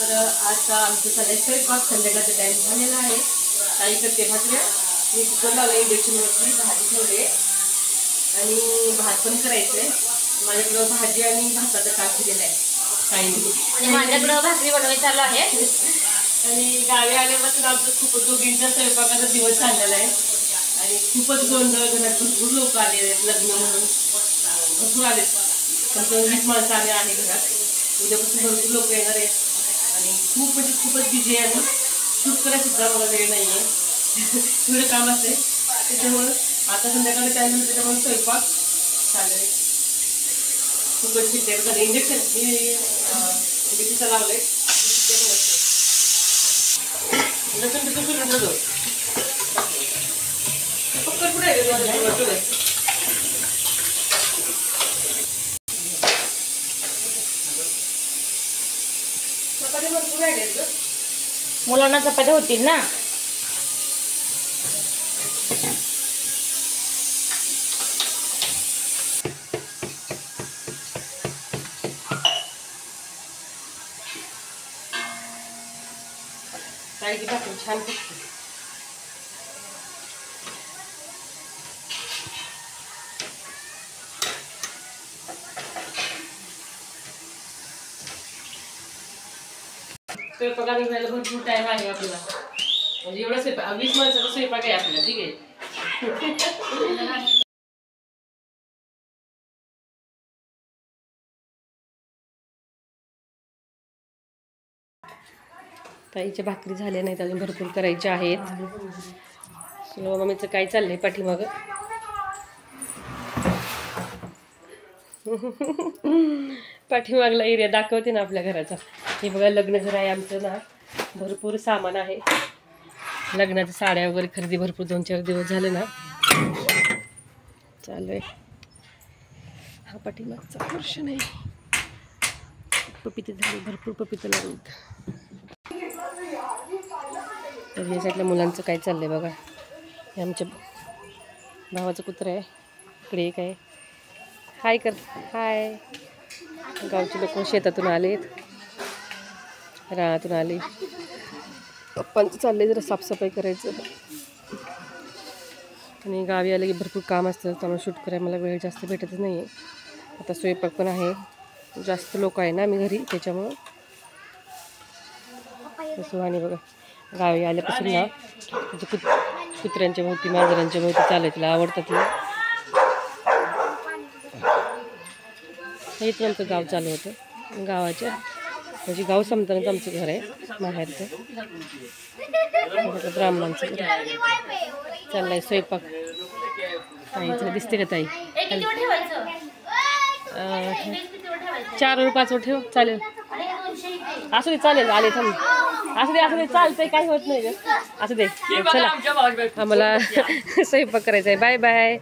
तर आता आमचं सगळ्या स्वयंपाक संध्याकाळचा टाइम झालेला आहे. काही करते भाकऱ्या, मी कुकर लावलं इंडक्शनवरती, भाजी ठेवले आणि भात पण करायचंय. माझ्याकडं भाजी आणि भाताचं काम केलेलं आहे काही. माझ्याकडं भाकरी बनवायचं चालू आहे. आणि गावी आल्यापासून आमचं खूप दोघींचा स्वयंपाकाचा दिवस चाललेला आहे आणि खूपच गोंधळ घरात. भरपूर लोक आले आहेत लग्न म्हणून, भरपूर आलेत. पण 20 माणसं आले आहे घरात. उद्यापासून भरपूर लोक येणार आहेत आणि खूप म्हणजे खूपच बिझी आहे. आणि शूट करायला सुद्धा मला वेळ नाही आहे, थोडं काम असते. त्याच्यामुळं आता संध्याकाळी टाईम झालं त्याच्यामुळे स्वयंपाक चालू आहे. खूपच शिकते इंडक्शन लावलंय. लसूण तिथं सुटून जातो पक्कड कुठे आहे. मुलांना चपात्या होतील ना. ताईची भाकरी छान फुगते. स्वयंपाकाला निघायला भरपूर टाइम आहे आपल्याला. म्हणजे एवढा स्वयंपाक 20 माणसाचा स्वयंपाक आहे आपल्याला. ठीक आहे. ताईच्या भाकरी झाल्या नाहीत अजून, भरपूर करायच्या आहेत. सो मम्मीचं काय चाललंय पाठीमागं. पाठीमागला एरिया दाखवते ना आपल्या घराचा. हे बघा लग्न घर आहे आमचं ना. भरपूर सामान आहे. लग्नाच्या साड्या वगैरे खरेदी भरपूर 2-4 दिवस झाले ना चालू आहे. हा पाठीमागचा पोर्शन आहे. पपिते झाले, भरपूर पपिते लागलेत. तर या साईडला मुलांचं काय चाललंय बघा. हे आमच्या भावाचं कुत्रं आहे. इकडे एक आहे. हाय कर. हाय. गावचे लोक शेतातून आलेत, रानातून आले. पप्पांचं चाललंय जरा साफसफाई करायचं. आणि गावी आले की भरपूर काम असतं, त्यामुळे शूट करायला मला वेळ जास्त भेटतच नाही आहे. आता स्वयंपाक पण आहे, जास्त लोक आहे ना आम्ही घरी, त्याच्यामुळं. सुहानी बघा गावी आल्यापासून ना म्हणजे कुत्र्यांच्या भोवती मांजरांच्या भोवती चालू आहे. तिला आवडतात तिला. हे इथं आमचं गाव चालू होतं. गावाच्या म्हणजे गाव संपतानाच आमचं घर आहे माहेरचं. ब्राह्मणांचं घर चाललं आहे. स्वयंपाक ताईचं दिसते का ताई? 4 वर 5 वर ठेव चालेल. असू दे चालेल. आले थांब. असू दे चालतंय, काही होत नाही. असू दे चला, आम्हाला स्वयंपाक करायचा आहे. Bye bye.